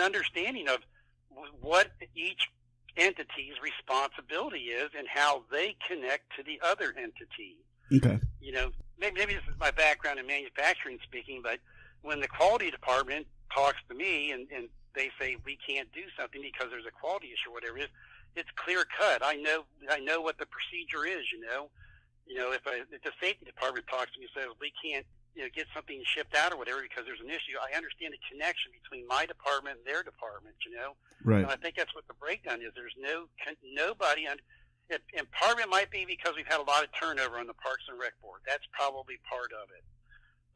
an understanding of what each entity's responsibility is and how they connect to the other entity. Okay. Maybe this is my background in manufacturing speaking, but when the quality department talks to me and they say we can't do something because there's a quality issue or whatever it is, it's clear cut. I know what the procedure is. If the safety department talks to me and says we can't get something shipped out or whatever because there's an issue, I understand the connection between my department and their department. Right. And I think that's what the breakdown is. There's nobody on. And part of it might be because we've had a lot of turnover on the Parks and Rec Board. That's probably part of it.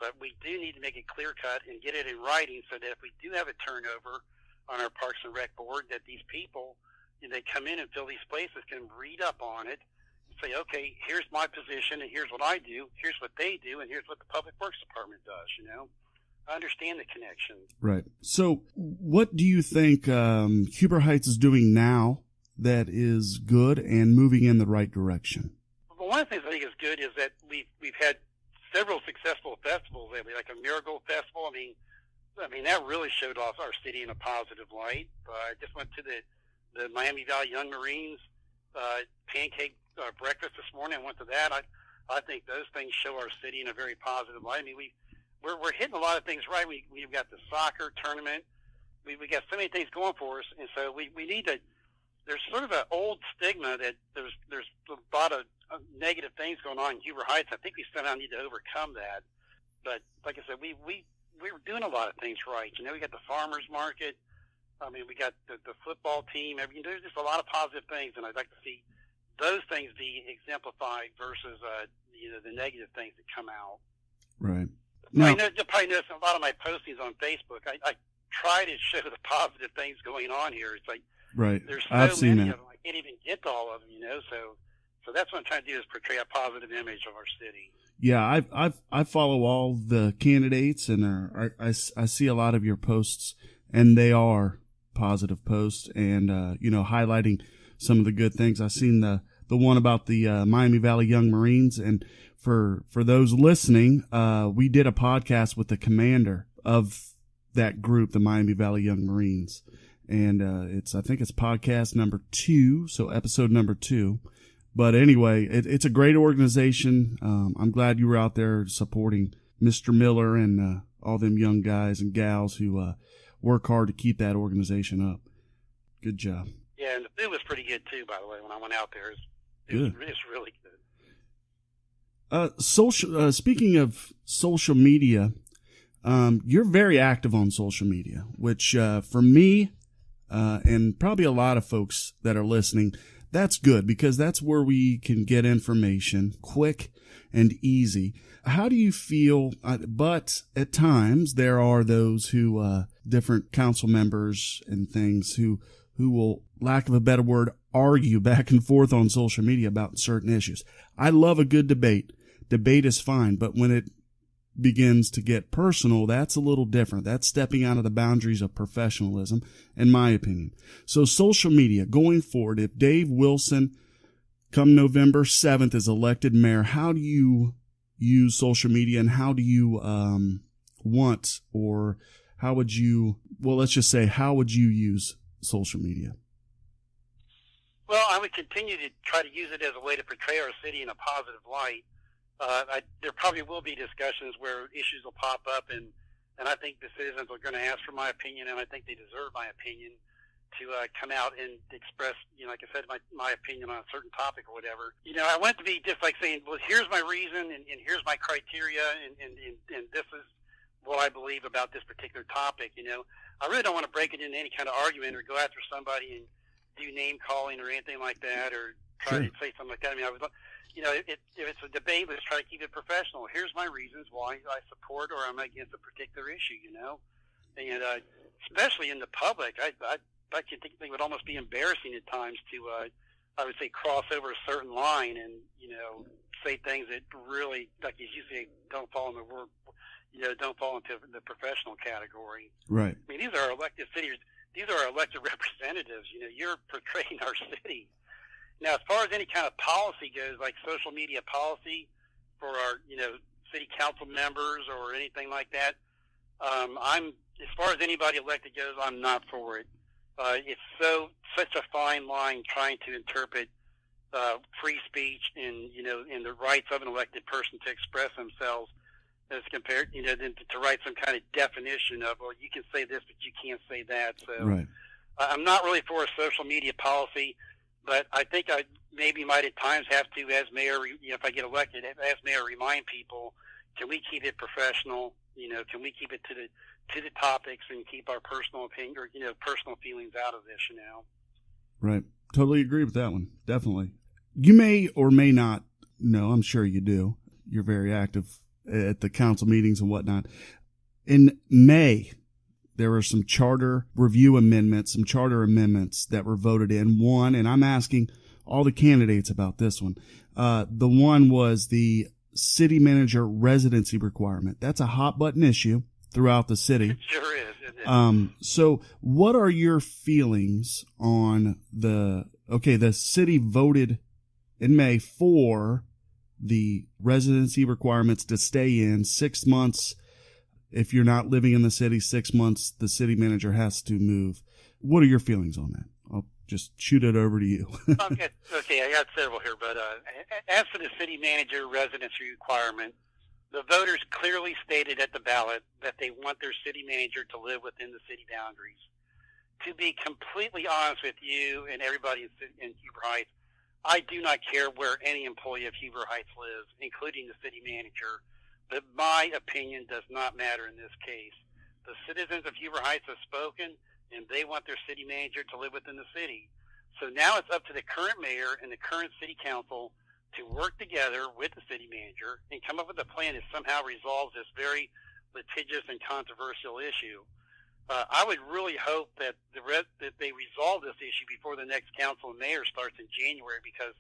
But we do need to make it clear cut and get it in writing so that if we do have a turnover on our Parks and Rec Board, that these people, they come in and fill these places, can read up on it and say, okay, here's my position and here's what I do, here's what they do, and here's what the Public Works Department does, I understand the connection. Right. So what do you think Huber Heights is doing now that is good and moving in the right direction? Well, one of the things I think is good is that we've had several successful festivals lately, like a Marigold Festival. I mean that really showed off our city in a positive light. I just went to the Miami Valley Young Marines pancake breakfast this morning. I went to that. I think those things show our city in a very positive light. I mean, we're hitting a lot of things right. We've got the soccer tournament. We got so many things going for us, and so we need to. There's sort of an old stigma that there's a lot of negative things going on in Huber Heights. I think we somehow need to overcome that. But like I said, we're doing a lot of things right. We got the farmers market. I mean, we got the football team. There's just a lot of positive things, and I'd like to see those things be exemplified versus the negative things that come out. Right. Now, you'll probably notice a lot of my postings on Facebook. I try to show the positive things going on here. It's like, right. There's I've so many seen that. of them. I can't even get to all of them, So that's what I'm trying to do is portray a positive image of our city. Yeah, I follow all the candidates, and I see a lot of your posts, and they are positive posts, and highlighting some of the good things. I've seen the one about the Miami Valley Young Marines, and for those listening, we did a podcast with the commander of that group, the Miami Valley Young Marines. And I think it's podcast number 2, so episode number 2. But anyway, it's a great organization. I'm glad you were out there supporting Mr. Miller and all them young guys and gals who work hard to keep that organization up. Good job. Yeah, and the food was pretty good too, by the way, when I went out there. It was really good. Speaking of social media, you're very active on social media, which for me, and probably a lot of folks that are listening, that's good because that's where we can get information quick and easy. How do you feel? But at times there are those who, different council members and things who will, lack of a better word, argue back and forth on social media about certain issues. I love a good debate. Debate is fine, but when it begins to get personal, that's a little different. That's stepping out of the boundaries of professionalism, in my opinion. So social media, going forward, if Dave Wilson, come November 7th, is elected mayor, how do you use social media, and how do you how would you use social media? Well, I would continue to try to use it as a way to portray our city in a positive light. There probably will be discussions where issues will pop up, and I think the citizens are going to ask for my opinion, and I think they deserve my opinion to come out and express, like I said, my opinion on a certain topic or whatever. I want it to be just like saying, well, here's my reason, and here's my criteria, and this is what I believe about this particular topic. I really don't want to break it into any kind of argument or go after somebody and do name calling or anything like that, or try to say something like that. If it's a debate, let's try to keep it professional. Here's my reasons why I support or I'm against a particular issue, and especially in the public, I can think it would almost be embarrassing at times to, I would say, cross over a certain line and, say things that really, like as you say, don't fall in the word, don't fall into the professional category. Right. I mean, these are our elected cities. These are our elected representatives. You're portraying our city. Now, as far as any kind of policy goes, like social media policy for our, city council members or anything like that, I'm as far as anybody elected goes, I'm not for it. It's such a fine line trying to interpret free speech and and the rights of an elected person to express themselves as compared to write some kind of definition of, well, you can say this but you can't say that. So Right. I'm not really for a social media policy, but I think I maybe might at times have to, as mayor, if I get elected, as mayor, remind people, can we keep it professional? Can we keep it to the topics and keep our personal opinion or personal feelings out of this? Right. Totally agree with that one. Definitely. You may or may not know, I'm sure you do. You're very active at the council meetings and whatnot. In May, there were some charter review amendments, some charter amendments that were voted in. One, and I'm asking all the candidates about this one. The one was the city manager residency requirement. That's a hot button issue throughout the city. It sure is, isn't it? So what are your feelings on the city voted in May for the residency requirements to stay in 6 months. If you're not living in the city 6 months, the city manager has to move. What are your feelings on that? I'll just shoot it over to you. Okay, I got several here, but as for the city manager residency requirement, the voters clearly stated at the ballot that they want their city manager to live within the city boundaries. To be completely honest with you and everybody in Huber Heights, I do not care where any employee of Huber Heights lives, including the city manager, but my opinion does not matter in this case. The citizens of Huber Heights have spoken, and they want their city manager to live within the city. So now it's up to the current mayor and the current city council to work together with the city manager and come up with a plan that somehow resolves this very litigious and controversial issue. I would really hope that that they resolve this issue before the next council and mayor starts in January, because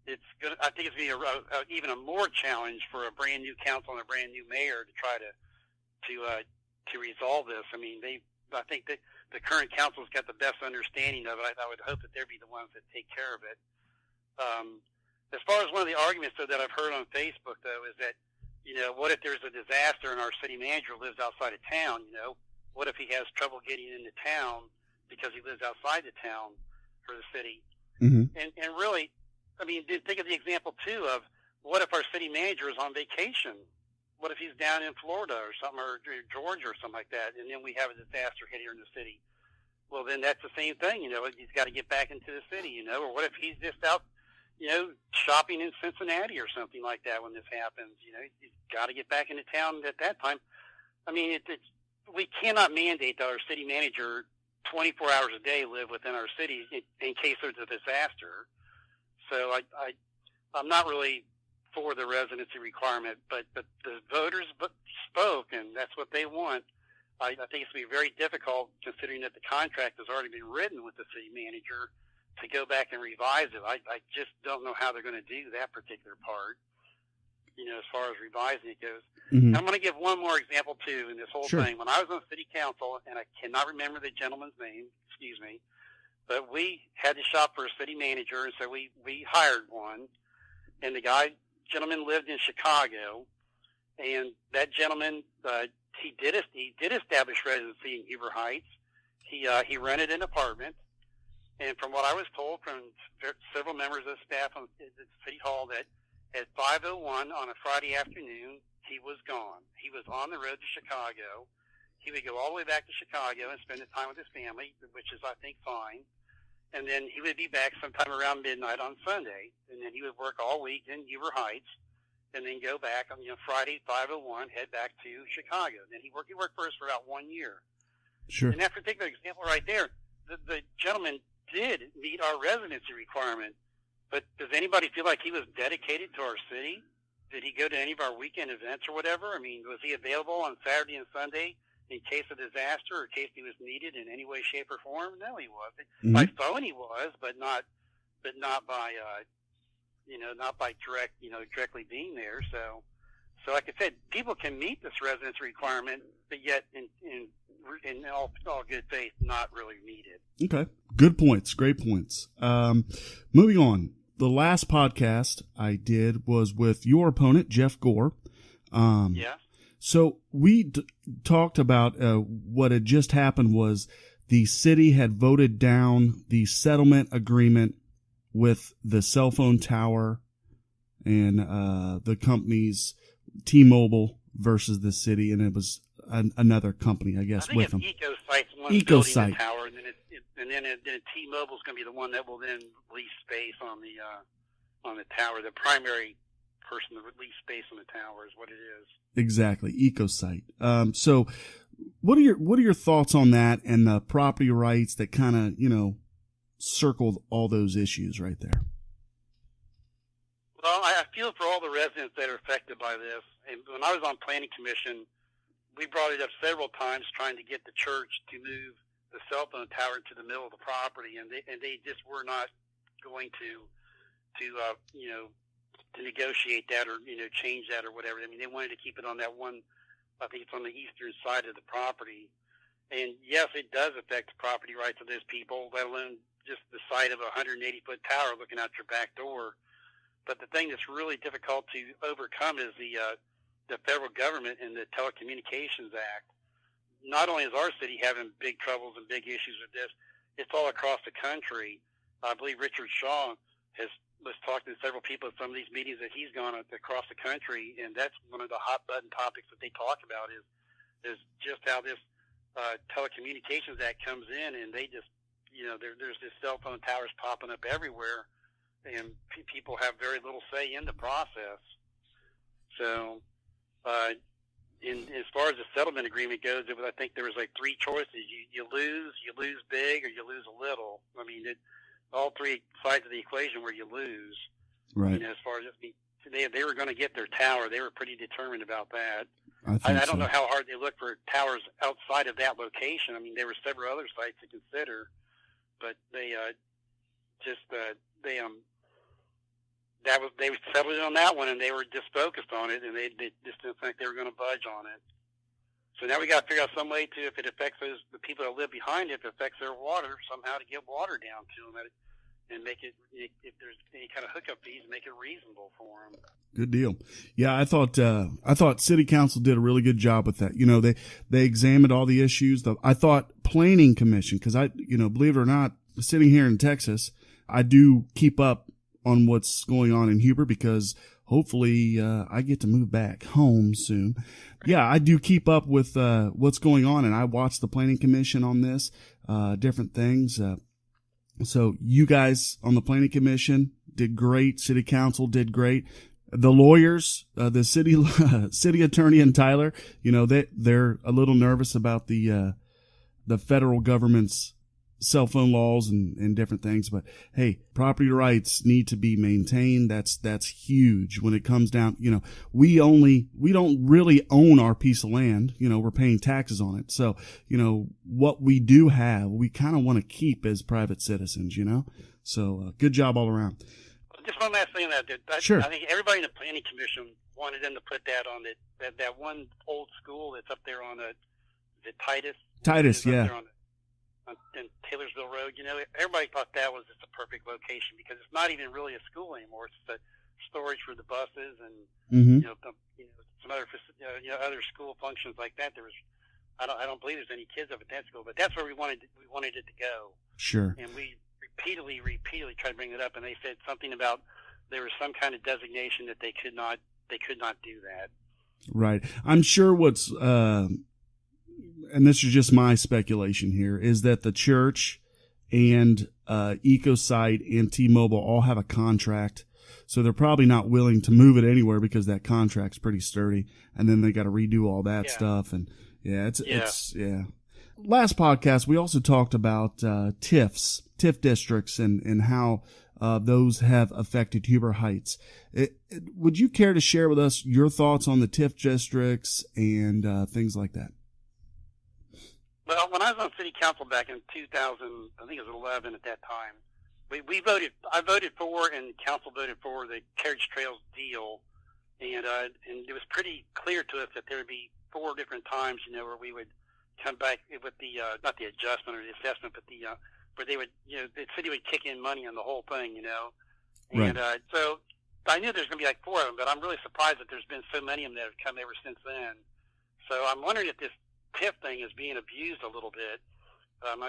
I think it's going to be even a more challenge for a brand new council and a brand new mayor to try to resolve this. I mean, I think that the current council's got the best understanding of it. I would hope that they'd be the ones that take care of it. As far as one of the arguments, though, that I've heard on Facebook, though, is that, what if there's a disaster and our city manager lives outside of town, What if he has trouble getting into town because he lives outside the town or the city? Mm-hmm. And really, I mean, think of the example, too, of what if our city manager is on vacation? What if he's down in Florida or something, or Georgia or something like that, and then we have a disaster hit here in the city? Well, then that's the same thing, he's got to get back into the city, or what if he's just out, shopping in Cincinnati or something like that when this happens? He's got to get back into town at that time. I mean, we cannot mandate that our city manager 24 hours a day live within our city in case there's a disaster. So I'm not really for the residency requirement, but the voters spoke, and that's what they want. I think it's going to be very difficult, considering that the contract has already been written with the city manager, to go back and revise it. I just don't know how they're going to do that particular part, as far as revising it goes. Mm-hmm. I'm going to give one more example, too, in this whole Sure. thing. When I was on city council, and I cannot remember the gentleman's name, but we had to shop for a city manager, and so we hired one. And the gentleman lived in Chicago, and that gentleman, he did establish residency in Huber Heights. He rented an apartment, and from what I was told from several members of the staff at City Hall, that at 5:01 on a Friday afternoon, he was gone. He was on the road to Chicago. He would go all the way back to Chicago and spend his time with his family, which is, I think, fine. And then he would be back sometime around midnight on Sunday, and then he would work all week in Huber Heights, and then go back on Friday 5:01, head back to Chicago. Then he worked for us for about 1 year. Sure. In that particular example right there, the gentleman did meet our residency requirement. But does anybody feel like he was dedicated to our city? Did he go to any of our weekend events or whatever? I mean, was he available on Saturday and Sunday in case of disaster or in case he was needed in any way, shape, or form? No, he wasn't. Mm-hmm. By phone he was, but not by not by directly being there. So like I said, people can meet this residency requirement, but yet in all good faith, not really meet it. Okay. Good points. Great points. Moving on. The last podcast I did was with your opponent, Jeff Gore. Yeah. So we talked about what had just happened was the city had voted down the settlement agreement with the cell phone tower and the companies T-Mobile versus the city, and it was another company, I guess, with them. EcoSight's the one building the tower, and then T-Mobile's going to be the one that will then lease space on the tower. The primary person to lease space on the tower is what it is. Exactly, EcoSight. So, what are your thoughts on that and the property rights that kind of circled all those issues right there? Well, I feel for all the residents that are affected by this. And when I was on Planning Commission, we brought it up several times trying to get the church to move the cell phone tower into the middle of the property, and they just were not going to negotiate that or change that or whatever. I mean, they wanted to keep it on that one. I think it's on the eastern side of the property, and yes, it does affect the property rights of those people, let alone just the sight of a 180-foot tower looking out your back door. But the thing that's really difficult to overcome is the federal government and the Telecommunications Act. Not only is our city having big troubles and big issues with this, it's all across the country. I believe Richard Shaw was talking to several people at some of these meetings that he's gone across the country, and that's one of the hot button topics that they talk about is just how this Telecommunications Act comes in, and they just there's this cell phone towers popping up everywhere, and people have very little say in the process. So, as far as the settlement agreement goes, I think there was like three choices: you lose big, or you lose a little. I mean, all three sides of the equation where you lose. Right. As far as they were going to get their tower, they were pretty determined about that. I don't know how hard they looked for towers outside of that location. I mean, there were several other sites to consider, but they settled on that one, and they were just focused on it, and they just didn't think they were going to budge on it. So now we got to figure out some way to, if it affects the people that live behind it, if it affects their water, somehow to get water down to them and make it, if there's any kind of hookup fees, make it reasonable for them. Good deal. Yeah, I thought City Council did a really good job with that. They examined all the issues. I thought Planning Commission, because believe it or not, sitting here in Texas, I do keep up on what's going on in Huber because hopefully I get to move back home soon. Yeah, I do keep up with what's going on, and I watch the Planning Commission on this, different things. So you guys on the Planning Commission did great. City Council did great. The lawyers, the city attorney and Tyler, they're a little nervous about the federal government's cell phone laws and different things, but hey, property rights need to be maintained. That's huge when it comes down. We don't really own our piece of land. We're paying taxes on it. So, what we do have, we kind of want to keep as private citizens. So good job all around. Just one last thing on that. Sure. I think everybody in the Planning Commission wanted them to put that on that one old school that's up there on the Titus. Titus, yeah. In Taylorsville Road, everybody thought that was just a perfect location because it's not even really a school anymore. It's just a storage for the buses and some other other school functions like that. I don't believe there's any kids up at that school, but that's where we wanted it to go. Sure. And we repeatedly tried to bring it up, and they said something about there was some kind of designation that they could not do that. Right. I'm sure what's and this is just my speculation here, is that the church and EcoSight and T-Mobile all have a contract. So they're probably not willing to move it anywhere because that contract's pretty sturdy. And then they got to redo all that stuff. And it's. Last podcast, we also talked about TIF districts and how those have affected Huber Heights. Would you care to share with us your thoughts on the TIF districts and things like that? Well, when I was on City Council back in 2000, I think it was 11 at that time, I voted for and Council voted for the carriage trails deal, and it was pretty clear to us that there would be 4 different times, where we would come back with the not the adjustment or the assessment, but where they would, the city would kick in money on the whole thing, Right. And so I knew there's going to be like 4 of them, but I'm really surprised that there's been so many of them that have come ever since then. So I'm wondering if this TIF thing is being abused a little bit. I'm